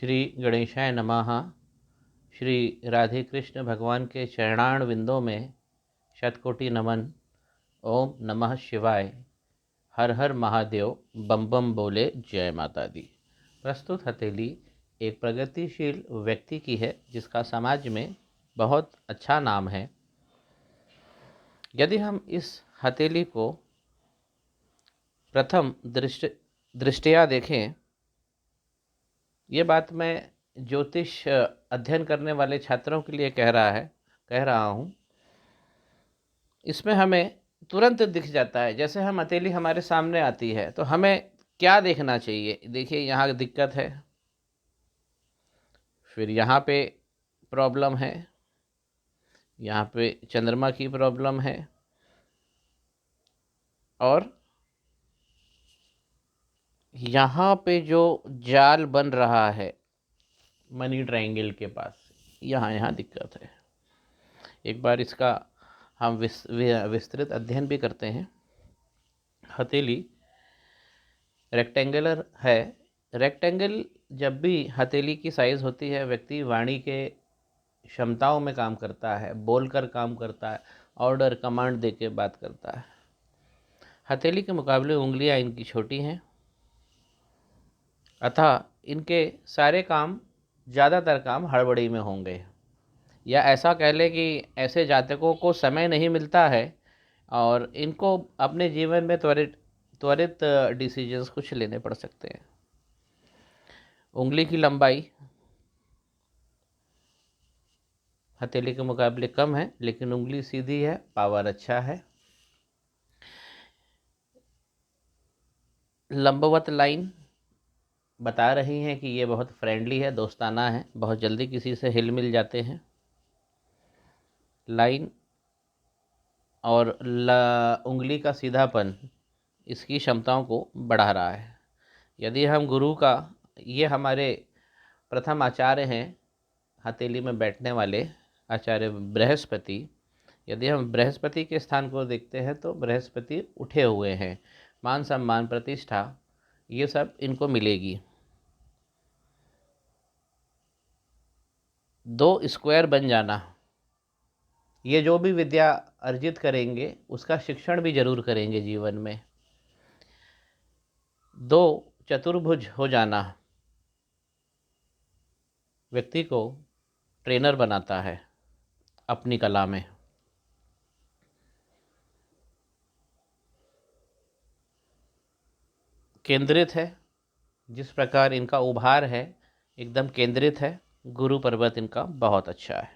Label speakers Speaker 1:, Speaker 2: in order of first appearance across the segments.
Speaker 1: श्री गणेशाय नमः। श्री राधे कृष्ण भगवान के चरणाण विंदों में शतकोटि नमन। ओम नमः शिवाय। हर हर महादेव। बम बम बोले जय माता दी। प्रस्तुत हथेली एक प्रगतिशील व्यक्ति की है जिसका समाज में बहुत अच्छा नाम है। यदि हम इस हथेली को प्रथम दृष्टया देखें, ये बात मैं ज्योतिष अध्ययन करने वाले छात्रों के लिए कह रहा हूँ। इसमें हमें तुरंत दिख जाता है, जैसे हम हथेली हमारे सामने आती है तो हमें क्या देखना चाहिए। देखिए, यहाँ दिक्कत है, फिर यहाँ पे प्रॉब्लम है, यहाँ पे चंद्रमा की प्रॉब्लम है, और यहाँ पे जो जाल बन रहा है मनी ट्रायंगल के पास, यहाँ दिक्कत है। एक बार इसका हम विस्तृत अध्ययन भी करते हैं। हथेली रेक्टेंगुलर है। रेक्टेंगल जब भी हथेली की साइज़ होती है, व्यक्ति वाणी के क्षमताओं में काम करता है, बोलकर काम करता है, ऑर्डर कमांड दे के बात करता है। हथेली के मुकाबले उंगलियां इनकी छोटी हैं, अतः इनके सारे काम, ज़्यादातर काम हड़बड़ी में होंगे, या ऐसा कह ले कि ऐसे जातकों को समय नहीं मिलता है और इनको अपने जीवन में त्वरित डिसीजंस कुछ लेने पड़ सकते हैं। उंगली की लंबाई हथेली के मुकाबले कम है, लेकिन उंगली सीधी है, पावर अच्छा है। लंबवत लाइन बता रही हैं कि ये बहुत फ्रेंडली है, दोस्ताना है, बहुत जल्दी किसी से हिल मिल जाते हैं। लाइन और उंगली का सीधापन इसकी क्षमताओं को बढ़ा रहा है। यदि हम गुरु का, ये हमारे प्रथम आचार्य हैं हथेली में बैठने वाले, आचार्य बृहस्पति। यदि हम बृहस्पति के स्थान को देखते हैं तो बृहस्पति उठे हुए हैं। मान सम्मान, प्रतिष्ठा, ये सब इनको मिलेगी। 2 स्क्वायर बन जाना, ये जो भी विद्या अर्जित करेंगे उसका शिक्षण भी जरूर करेंगे जीवन में। 2 चतुर्भुज हो जाना व्यक्ति को ट्रेनर बनाता है अपनी कला में। केंद्रित है, जिस प्रकार इनका उभार है एकदम केंद्रित है। गुरु पर्वत इनका बहुत अच्छा है।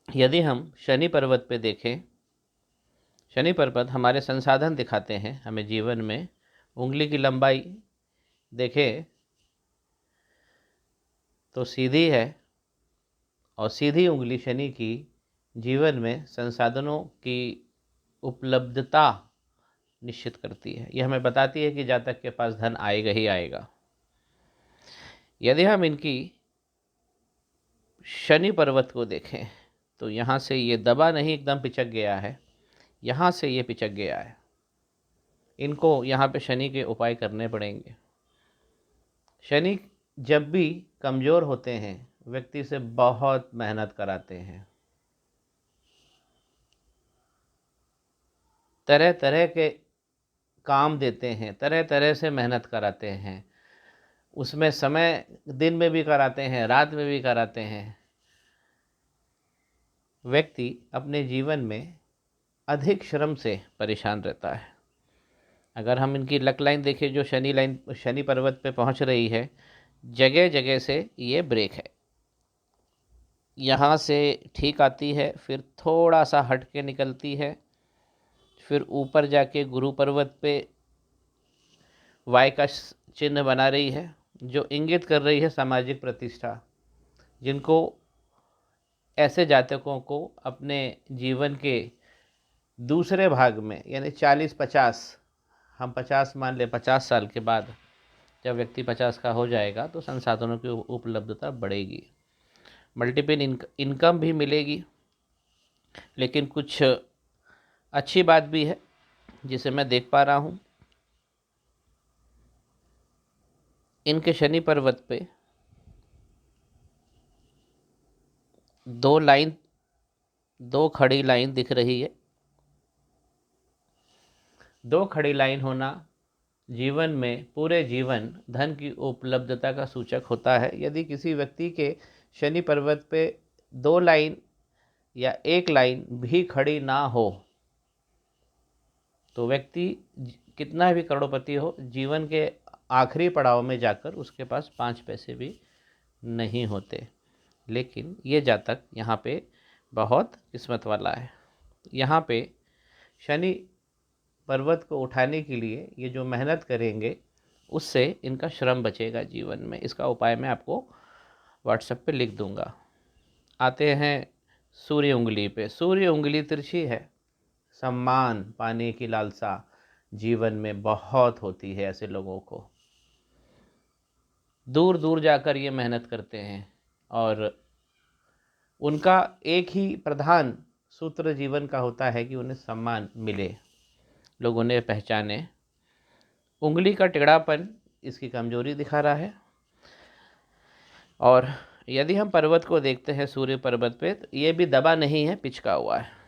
Speaker 1: यदि हम शनि पर्वत पे देखें, शनि पर्वत हमारे संसाधन दिखाते हैं हमें जीवन में। उंगली की लंबाई देखें तो सीधी है, और सीधी उंगली शनि की जीवन में संसाधनों की उपलब्धता निश्चित करती है। यह हमें बताती है कि जातक के पास धन आएगा ही आएगा। यदि हम इनकी शनि पर्वत को देखें तो यहाँ से ये दबा नहीं, एकदम पिचक गया है, यहाँ से ये पिचक गया है। इनको यहाँ पे शनि के उपाय करने पड़ेंगे। शनि जब भी कमज़ोर होते हैं व्यक्ति से बहुत मेहनत कराते हैं, तरह तरह के काम देते हैं, तरह तरह से मेहनत कराते हैं। उसमें समय दिन में भी कराते हैं, रात में भी कराते हैं। व्यक्ति अपने जीवन में अधिक श्रम से परेशान रहता है। अगर हम इनकी लक लाइन देखें जो शनि पर्वत पे पहुंच रही है, जगह जगह से ये ब्रेक है। यहाँ से ठीक आती है, फिर थोड़ा सा हट के निकलती है, फिर ऊपर जाके गुरु पर्वत पे वाई का चिन्ह बना रही है, जो इंगित कर रही है सामाजिक प्रतिष्ठा। जिनको ऐसे जातकों को अपने जीवन के दूसरे भाग में, यानी 40-50, हम 50 मान ले, 50 साल के बाद जब व्यक्ति 50 का हो जाएगा तो संसाधनों की उपलब्धता बढ़ेगी, मल्टीपल इनकम भी मिलेगी। लेकिन कुछ अच्छी बात भी है जिसे मैं देख पा रहा हूँ। इनके शनि पर्वत पे दो खड़ी लाइन दिख रही है। दो खड़ी लाइन होना जीवन में पूरे जीवन धन की उपलब्धता का सूचक होता है। यदि किसी व्यक्ति के शनि पर्वत पे दो लाइन या एक लाइन भी खड़ी ना हो तो व्यक्ति कितना भी करोड़पति हो, जीवन के आखिरी पड़ाव में जाकर उसके पास 5 पैसे भी नहीं होते। लेकिन ये जातक यहाँ पे बहुत किस्मत वाला है। यहाँ पे शनि पर्वत को उठाने के लिए ये जो मेहनत करेंगे उससे इनका श्रम बचेगा जीवन में। इसका उपाय मैं आपको व्हाट्सएप पे लिख दूंगा। आते हैं सूर्य उंगली पे। सूर्य उंगली तिरछी है। सम्मान पाने की लालसा जीवन में बहुत होती है ऐसे लोगों को। दूर दूर जाकर ये मेहनत करते हैं और उनका एक ही प्रधान सूत्र जीवन का होता है कि उन्हें सम्मान मिले, लोग उन्हें पहचाने। उंगली का टेढ़ापन इसकी कमजोरी दिखा रहा है। और यदि हम पर्वत को देखते हैं सूर्य पर्वत पे, तो ये भी दबा नहीं है, पिचका हुआ है।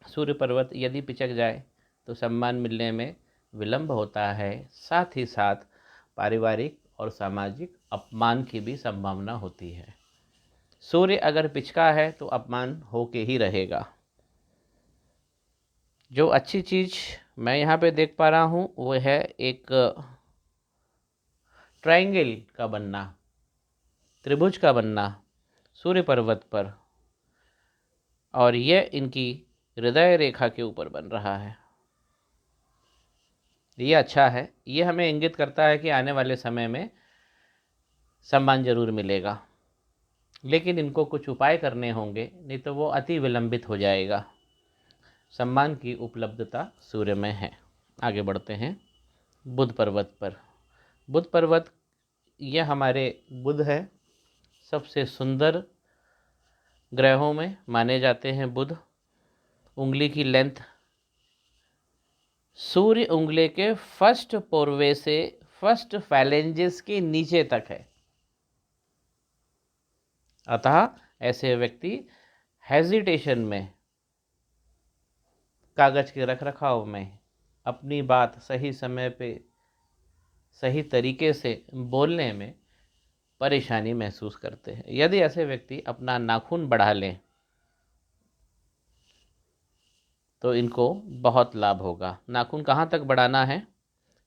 Speaker 1: सूर्य पर्वत यदि पिचक जाए तो सम्मान मिलने में विलंब होता है, साथ ही साथ पारिवारिक और सामाजिक अपमान की भी संभावना होती है। सूर्य अगर पिचका है तो अपमान होके ही रहेगा। जो अच्छी चीज़ मैं यहाँ पे देख पा रहा हूँ वो है एक ट्रायंगल का बनना, त्रिभुज का बनना सूर्य पर्वत पर, और ये इनकी हृदय रेखा के ऊपर बन रहा है। ये अच्छा है। ये हमें इंगित करता है कि आने वाले समय में सम्मान जरूर मिलेगा, लेकिन इनको कुछ उपाय करने होंगे, नहीं तो वो अति विलंबित हो जाएगा। सम्मान की उपलब्धता सूर्य में है। आगे बढ़ते हैं बुध पर्वत पर। बुध पर्वत, यह हमारे बुध है, सबसे सुंदर ग्रहों में माने जाते हैं बुध। उंगली की लेंथ सूर्य उंगली के फर्स्ट पोरवे से फर्स्ट फैलेंजेस के नीचे तक है। अतः ऐसे व्यक्ति हेजिटेशन में, कागज के रख रखाव में, अपनी बात सही समय पे सही तरीके से बोलने में परेशानी महसूस करते हैं। यदि ऐसे व्यक्ति अपना नाखून बढ़ा लें तो इनको बहुत लाभ होगा। नाखून कहाँ तक बढ़ाना है?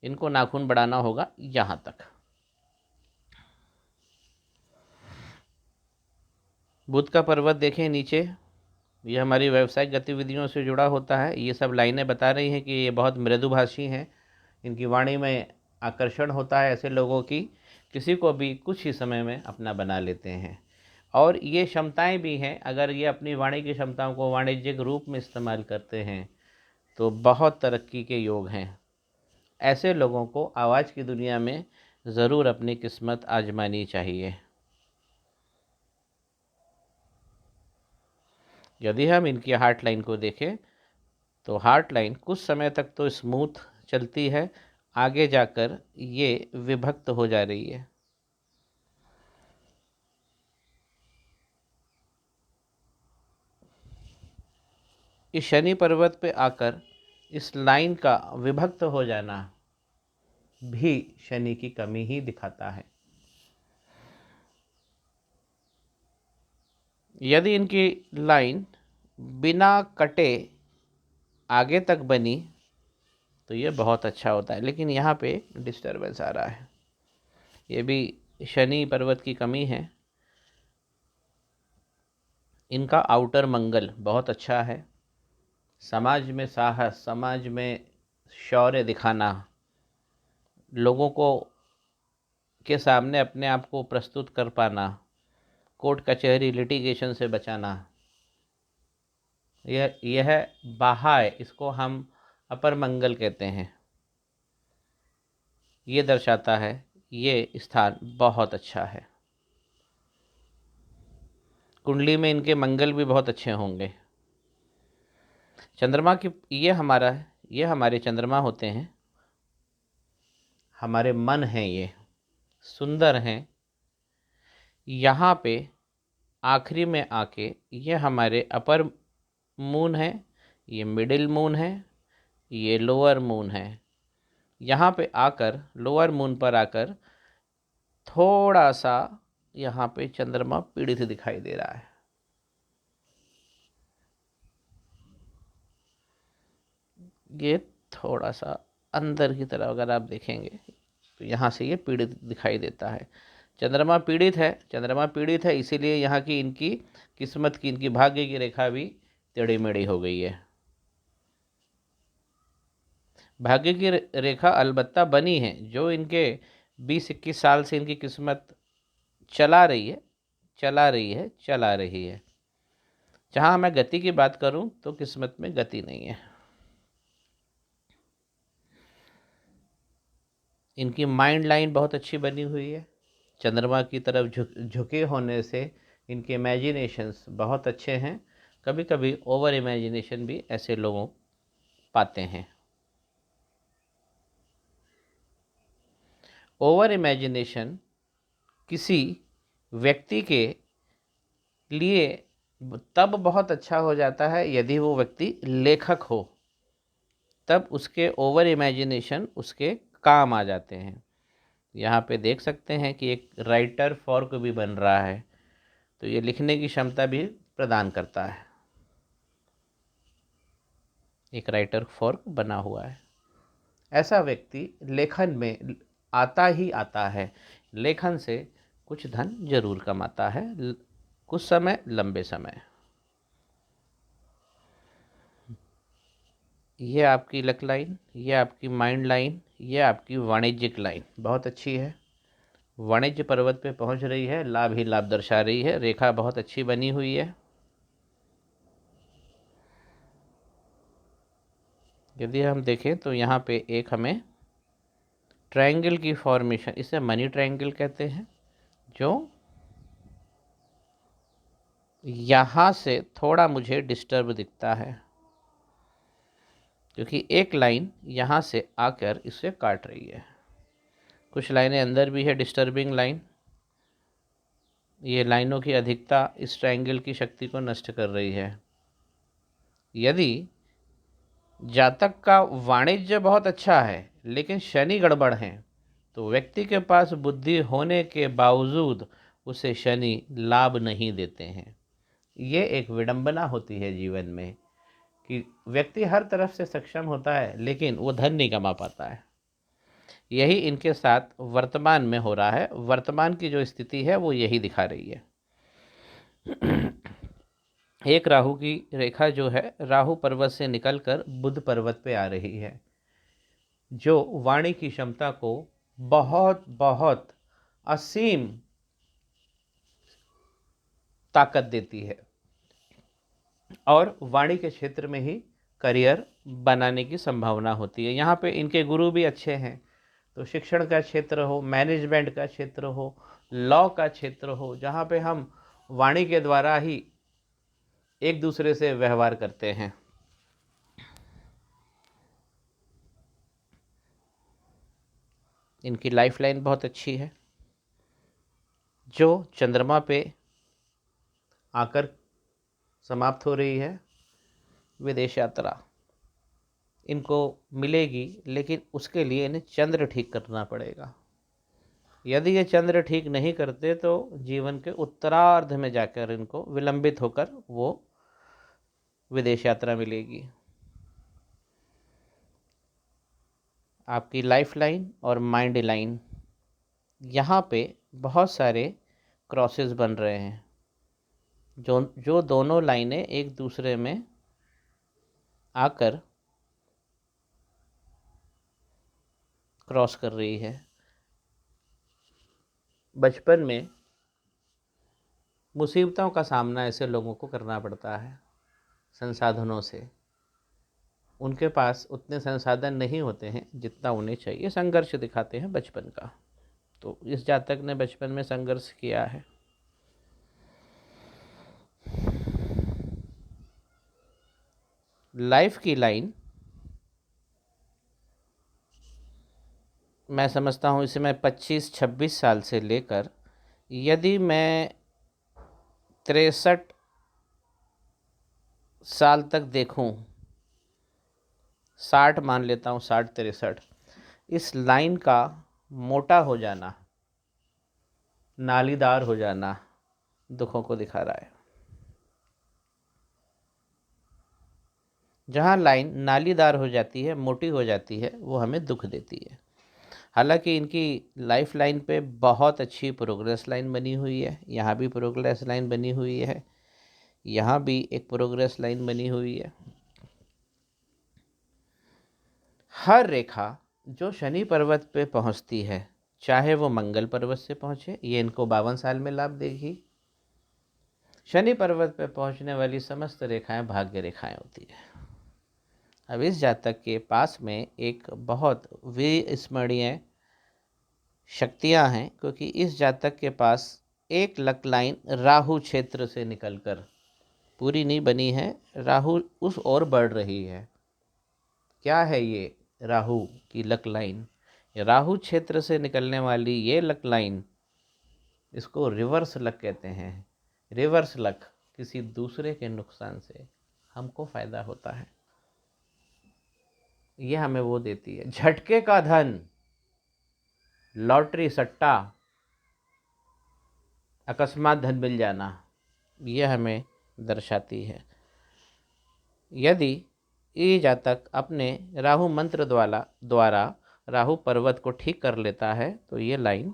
Speaker 1: इनको नाखून बढ़ाना होगा यहाँ तक। बुध का पर्वत देखें नीचे, ये हमारी व्यावसायिक गतिविधियों से जुड़ा होता है। ये सब लाइनें बता रही हैं कि ये बहुत मृदुभाषी हैं। इनकी वाणी में आकर्षण होता है ऐसे लोगों की, किसी को भी कुछ ही समय में अपना बना लेते हैं। और ये क्षमताएं भी हैं, अगर ये अपनी वाणी की क्षमताओं को वाणिज्यिक रूप में इस्तेमाल करते हैं तो बहुत तरक्की के योग हैं। ऐसे लोगों को आवाज़ की दुनिया में ज़रूर अपनी किस्मत आजमानी चाहिए। यदि हम इनकी हार्ट लाइन को देखें तो हार्ट लाइन कुछ समय तक तो स्मूथ चलती है, आगे जाकर ये विभक्त हो जा रही है। इस शनि पर्वत पे आकर इस लाइन का विभक्त हो जाना भी शनि की कमी ही दिखाता है। यदि इनकी लाइन बिना कटे आगे तक बनी तो ये बहुत अच्छा होता है, लेकिन यहाँ पे डिस्टरबेंस आ रहा है। ये भी शनि पर्वत की कमी है। इनका आउटर मंगल बहुत अच्छा है। समाज में साहस, समाज में शौर्य दिखाना, लोगों को के सामने अपने आप को प्रस्तुत कर पाना, कोर्ट कचहरी लिटिगेशन से बचाना, यह बाह्य, इसको हम अपर मंगल कहते हैं। ये दर्शाता है ये स्थान बहुत अच्छा है। कुंडली में इनके मंगल भी बहुत अच्छे होंगे। चंद्रमा की ये हमारे चंद्रमा होते हैं, हमारे मन हैं ये। सुंदर हैं, यहाँ पे आखिरी में आके ये हमारे अपर मून है, ये मिडिल मून है, ये लोअर मून है। यहाँ पे आकर लोअर मून पर आकर थोड़ा सा यहाँ पे चंद्रमा पीड़ित दिखाई दे रहा है। ये थोड़ा सा अंदर की तरफ अगर आप देखेंगे तो यहाँ से ये पीड़ित दिखाई देता है। चंद्रमा पीड़ित है, चंद्रमा पीड़ित है, इसीलिए यहाँ की इनकी किस्मत की, इनकी भाग्य की रेखा भी टेढ़ी मेढ़ी हो गई है। भाग्य की रेखा अलबत्ता बनी है, जो इनके 20-21 साल से इनकी किस्मत चला रही है, चला रही है, चला रही है। जहाँ मैं गति की बात करूँ तो किस्मत में गति नहीं है। इनकी माइंड लाइन बहुत अच्छी बनी हुई है, चंद्रमा की तरफ झुके होने से इनके इमेजिनेशंस बहुत अच्छे हैं। कभी कभी ओवर इमेजिनेशन भी ऐसे लोगों पाते हैं। ओवर इमेजिनेशन किसी व्यक्ति के लिए तब बहुत अच्छा हो जाता है यदि वो व्यक्ति लेखक हो, तब उसके ओवर इमेजिनेशन उसके काम आ जाते हैं। यहाँ पे देख सकते हैं कि एक राइटर फॉर्क भी बन रहा है, तो ये लिखने की क्षमता भी प्रदान करता है। एक राइटर फॉर्क बना हुआ है। ऐसा व्यक्ति लेखन में आता ही आता है, लेखन से कुछ धन जरूर कमाता है, कुछ समय, लंबे समय। ये आपकी लक लाइन, ये आपकी माइंड लाइन, ये आपकी वाणिज्यिक लाइन बहुत अच्छी है। वाणिज्य पर्वत पे पहुंच रही है, लाभ ही लाभ दर्शा रही है, रेखा बहुत अच्छी बनी हुई है। यदि हम देखें तो यहाँ पे एक हमें ट्रायंगल की फॉर्मेशन, इसे मनी ट्रायंगल कहते हैं, जो यहाँ से थोड़ा मुझे डिस्टर्ब दिखता है, क्योंकि एक लाइन यहाँ से आकर इसे काट रही है। कुछ लाइनें अंदर भी है डिस्टर्बिंग लाइन। ये लाइनों की अधिकता इस ट्रायंगल की शक्ति को नष्ट कर रही है। यदि जातक का वाणिज्य बहुत अच्छा है लेकिन शनि गड़बड़ है, तो व्यक्ति के पास बुद्धि होने के बावजूद उसे शनि लाभ नहीं देते हैं। ये एक विडंबना होती है जीवन में कि व्यक्ति हर तरफ से सक्षम होता है लेकिन वो धन नहीं कमा पाता है। यही इनके साथ वर्तमान में हो रहा है। वर्तमान की जो स्थिति है वो यही दिखा रही है। एक राहु की रेखा जो है, राहु पर्वत से निकलकर बुध पर्वत पे आ रही है, जो वाणी की क्षमता को बहुत बहुत असीम ताकत देती है और वाणी के क्षेत्र में ही करियर बनाने की संभावना होती है। यहाँ पे इनके गुरु भी अच्छे हैं, तो शिक्षण का क्षेत्र हो, मैनेजमेंट का क्षेत्र हो, लॉ का क्षेत्र हो, जहाँ पे हम वाणी के द्वारा ही एक दूसरे से व्यवहार करते हैं। इनकी लाइफ लाइन बहुत अच्छी है, जो चंद्रमा पे आकर समाप्त हो रही है। विदेश यात्रा इनको मिलेगी, लेकिन उसके लिए इन्हें चंद्र ठीक करना पड़ेगा। यदि ये चंद्र ठीक नहीं करते तो जीवन के उत्तरार्ध में जाकर इनको विलंबित होकर वो विदेश यात्रा मिलेगी। आपकी लाइफ लाइन और माइंड लाइन, यहाँ पे बहुत सारे क्रॉसेस बन रहे हैं, जो दोनों लाइनें एक दूसरे में आकर क्रॉस कर रही है। बचपन में मुसीबतों का सामना ऐसे लोगों को करना पड़ता है। संसाधनों से उनके पास उतने संसाधन नहीं होते हैं जितना उन्हें चाहिए, संघर्ष दिखाते हैं बचपन का। तो इस जातक ने बचपन में संघर्ष किया है। लाइफ की लाइन मैं समझता हूँ इसे मैं 25-26 साल से लेकर, यदि मैं 63 साल तक देखूँ, 60 मान लेता हूँ, 60-63, इस लाइन का मोटा हो जाना, नालीदार हो जाना दुखों को दिखा रहा है। जहाँ लाइन नालीदार हो जाती है, मोटी हो जाती है, वो हमें दुख देती है। हालांकि इनकी लाइफ लाइन पे बहुत अच्छी प्रोग्रेस लाइन बनी हुई है, यहाँ भी प्रोग्रेस लाइन बनी हुई है, यहाँ भी एक प्रोग्रेस लाइन बनी हुई है। हर रेखा जो शनि पर्वत पे पहुँचती है, चाहे वो मंगल पर्वत से पहुँचे, ये इनको 52 साल में लाभ देगी। शनि पर्वत पे पहुँचने वाली समस्त रेखाएं भाग्य रेखाएं होती है। अब इस जातक के पास में एक बहुत विस्मरणीय शक्तियां हैं, क्योंकि इस जातक के पास एक लक लाइन राहु क्षेत्र से निकलकर, पूरी नहीं बनी है, राहु उस ओर बढ़ रही है। क्या है ये राहु की लक लाइन? राहु क्षेत्र से निकलने वाली ये लक लाइन, इसको रिवर्स लक कहते हैं। रिवर्स लक, किसी दूसरे के नुकसान से हमको फ़ायदा होता है, ये हमें वो देती है। झटके का धन, लॉटरी, सट्टा, अकस्मात धन मिल जाना, यह हमें दर्शाती है। यदि ये जातक अपने राहु मंत्र द्वारा राहु पर्वत को ठीक कर लेता है, तो ये लाइन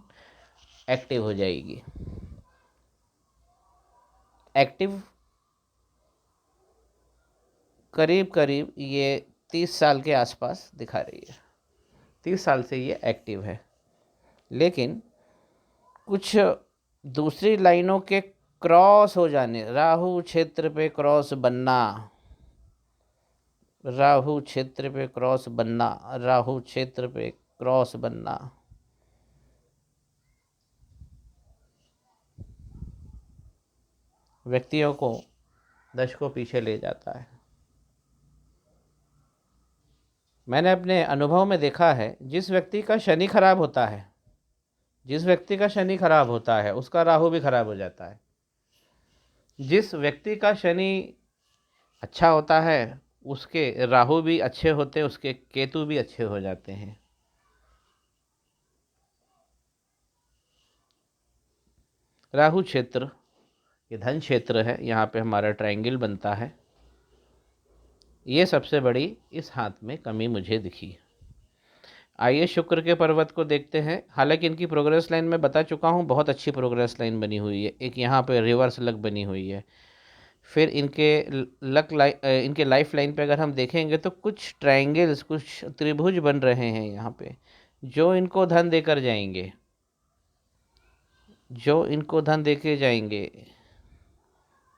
Speaker 1: एक्टिव हो जाएगी। एक्टिव करीब करीब ये 30 साल के आसपास दिखा रही है। 30 साल से ये एक्टिव है, लेकिन कुछ दूसरी लाइनों के क्रॉस हो जाने, राहु क्षेत्र पे क्रॉस बनना, राहु क्षेत्र पे क्रॉस बनना, राहु क्षेत्र पे क्रॉस बनना, व्यक्तियों को दशकों पीछे ले जाता है। मैंने अपने अनुभव में देखा है, जिस व्यक्ति का शनि खराब होता है, जिस व्यक्ति का शनि खराब होता है, उसका राहु भी खराब हो जाता है। जिस व्यक्ति का शनि अच्छा होता है, उसके राहु भी अच्छे होते हैं, उसके केतु भी अच्छे हो जाते हैं। राहु क्षेत्र ये धन क्षेत्र है, यहाँ पे हमारा ट्रायंगल बनता है। ये सबसे बड़ी इस हाथ में कमी मुझे दिखी। आइए शुक्र के पर्वत को देखते हैं। हालांकि इनकी प्रोग्रेस लाइन मैं बता चुका हूँ, बहुत अच्छी प्रोग्रेस लाइन बनी हुई है। एक यहाँ पे रिवर्स लक बनी हुई है। फिर इनके इनके लाइफ लाइन पे अगर हम देखेंगे तो कुछ ट्रायंगल्स, कुछ त्रिभुज बन रहे हैं यहाँ पे, जो इनको धन देकर जाएंगे, जो इनको धन देके जाएंगे।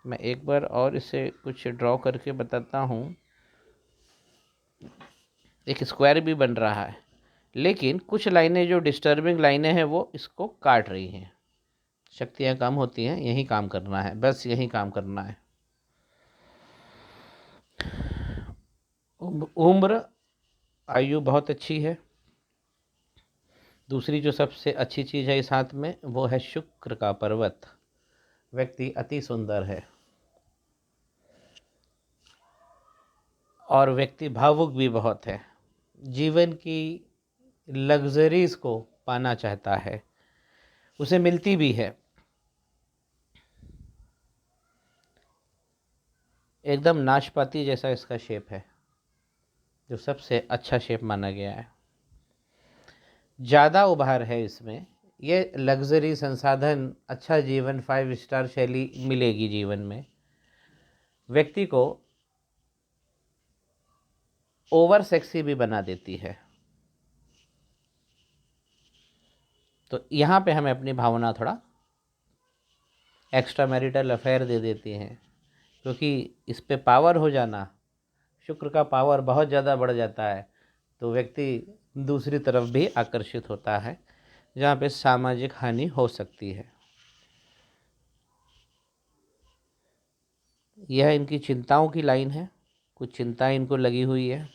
Speaker 1: मैं एक बार और इसे कुछ ड्रॉ करके बताता हूँ। एक स्क्वायर भी बन रहा है, लेकिन कुछ लाइनें जो डिस्टर्बिंग लाइनें हैं वो इसको काट रही हैं। शक्तियाँ कम होती हैं, यही काम करना है, बस यही काम करना है। उम्र, आयु बहुत अच्छी है। दूसरी जो सबसे अच्छी चीज़ है इस हाथ में, वो है शुक्र का पर्वत। व्यक्ति अति सुंदर है और व्यक्ति भावुक भी बहुत है। जीवन की लग्जरीज को पाना चाहता है, उसे मिलती भी है। एकदम नाशपाती जैसा इसका शेप है, जो सबसे अच्छा शेप माना गया है। ज़्यादा उभार है इसमें। ये लग्जरी, संसाधन, अच्छा जीवन, 5 स्टार शैली मिलेगी जीवन में। व्यक्ति को ओवर सेक्सी भी बना देती है। तो यहाँ पे हमें अपनी भावना थोड़ा एक्स्ट्रा मैरिटल अफेयर दे देती हैं, क्योंकि इस पे पावर हो जाना, शुक्र का पावर बहुत ज़्यादा बढ़ जाता है, तो व्यक्ति दूसरी तरफ भी आकर्षित होता है, जहाँ पे सामाजिक हानि हो सकती है। यह इनकी चिंताओं की लाइन है। कुछ चिंताएं इनको लगी हुई है,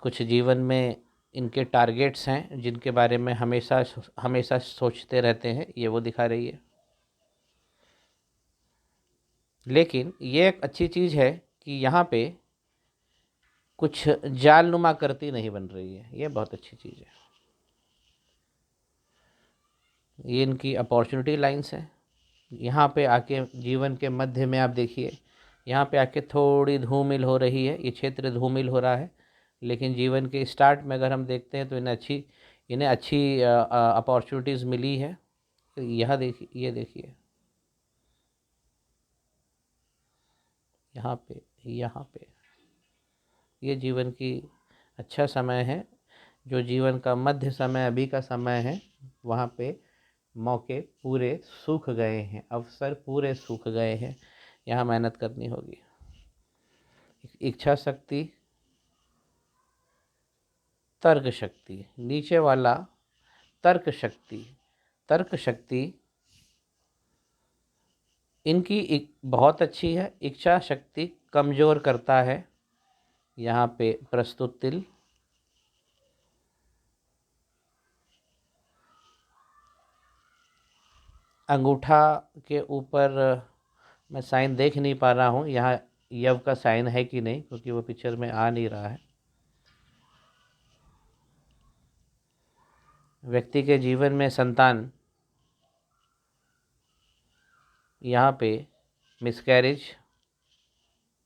Speaker 1: कुछ जीवन में इनके टारगेट्स हैं जिनके बारे में हमेशा हमेशा सोचते रहते हैं, ये वो दिखा रही है। लेकिन ये एक अच्छी चीज़ है कि यहाँ पे कुछ जालनुमा करती नहीं बन रही है, ये बहुत अच्छी चीज़ है। ये इनकी अपॉर्चुनिटी लाइंस हैं। यहाँ पे आके जीवन के मध्य में आप देखिए, यहाँ पे आके थोड़ी धूमिल हो रही है, ये क्षेत्र धूमिल हो रहा है। लेकिन जीवन के स्टार्ट में अगर हम देखते हैं तो इन्हें अच्छी अपॉर्चुनिटीज़ मिली है। यह देखिए, ये देखिए यहाँ पे ये जीवन की अच्छा समय है। जो जीवन का मध्य समय अभी का समय है, वहाँ पे मौके पूरे सूख गए हैं, अवसर पूरे सूख गए हैं। यहाँ मेहनत करनी होगी। इच्छा शक्ति, तर्क शक्ति, नीचे वाला तर्क शक्ति, तर्क शक्ति इनकी बहुत अच्छी है। इच्छा शक्ति कमज़ोर करता है। यहाँ पे प्रस्तुत तिल, अंगूठा के ऊपर मैं साइन देख नहीं पा रहा हूँ, यहाँ यव का साइन है कि नहीं, क्योंकि वो पिक्चर में आ नहीं रहा है। व्यक्ति के जीवन में संतान, यहाँ पे मिसकैरेज,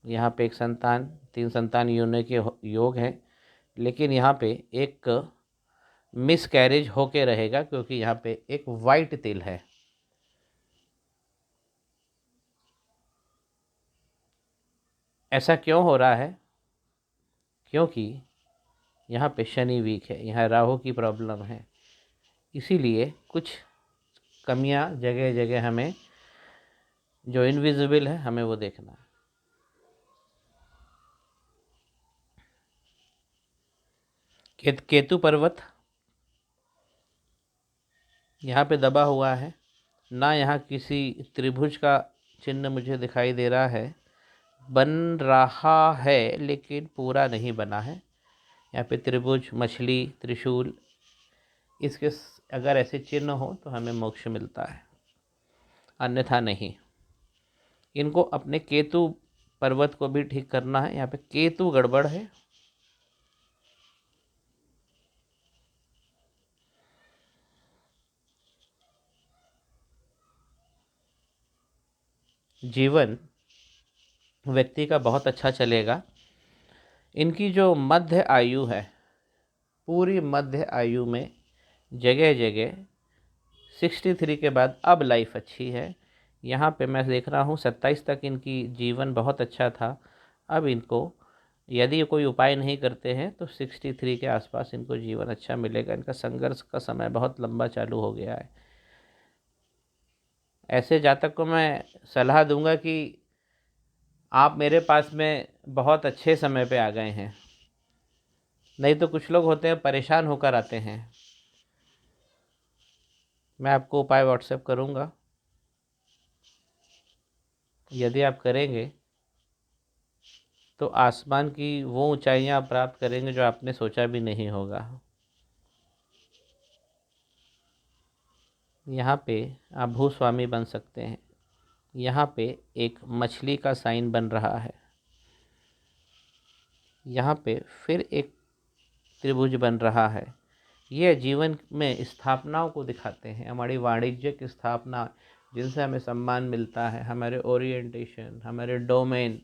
Speaker 1: यहाँ पे एक संतान, 3 संतान होने के योग हैं। लेकिन यहाँ पे एक मिसकैरेज होके रहेगा, क्योंकि यहाँ पे एक वाइट तिल है। ऐसा क्यों हो रहा है? क्योंकि यहाँ पे शनि वीक है, यहाँ राहु की प्रॉब्लम है। इसीलिए कुछ कमियाँ जगह जगह हमें जो इनविजिबल है, हमें वो देखना है। केतु पर्वत यहाँ पे दबा हुआ है ना, यहाँ किसी त्रिभुज का चिन्ह मुझे दिखाई दे रहा है। बन रहा है लेकिन पूरा नहीं बना है। यहाँ पे त्रिभुज, मछली, त्रिशूल, इसके अगर ऐसे चिन्ह हो तो हमें मोक्ष मिलता है, अन्यथा नहीं। इनको अपने केतु पर्वत को भी ठीक करना है। यहाँ पे केतु गड़बड़ है। जीवन व्यक्ति का बहुत अच्छा चलेगा। इनकी जो मध्य आयु है, पूरी मध्य आयु में जगह जगह 63 के बाद अब लाइफ अच्छी है। यहाँ पे मैं देख रहा हूँ 27 तक इनकी जीवन बहुत अच्छा था। अब इनको यदि कोई उपाय नहीं करते हैं तो 63 के आसपास इनको जीवन अच्छा मिलेगा। इनका संघर्ष का समय बहुत लंबा चालू हो गया है। ऐसे जातक को मैं सलाह दूंगा कि आप मेरे पास में बहुत अच्छे समय पे आ गए हैं। नहीं तो कुछ लोग होते हैं परेशान होकर आते हैं। मैं आपको उपाय व्हाट्सएप करूंगा, यदि आप करेंगे तो आसमान की वो ऊंचाइयां आप प्राप्त करेंगे जो आपने सोचा भी नहीं होगा। यहाँ पे आप भूस्वामी बन सकते हैं। यहाँ पे एक मछली का साइन बन रहा है। यहाँ पे फिर एक त्रिभुज बन रहा है। ये जीवन में स्थापनाओं को दिखाते हैं, हमारी वाणिज्यिक स्थापना, जिनसे हमें सम्मान मिलता है, हमारे ओरिएंटेशन, हमारे डोमेन,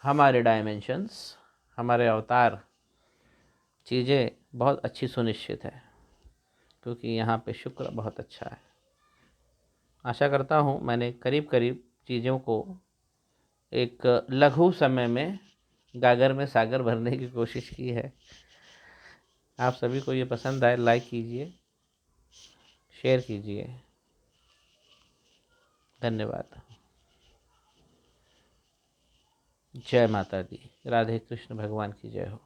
Speaker 1: हमारे डायमेंशंस, हमारे अवतार, चीज़ें बहुत अच्छी सुनिश्चित है, क्योंकि यहाँ पे शुक्र बहुत अच्छा है। आशा करता हूँ मैंने करीब करीब चीज़ों को एक लघु समय में गागर में सागर भरने की कोशिश की है। आप सभी को ये पसंद आए, लाइक कीजिए, शेयर कीजिए। धन्यवाद। जय माता दी। राधे कृष्ण भगवान की जय हो।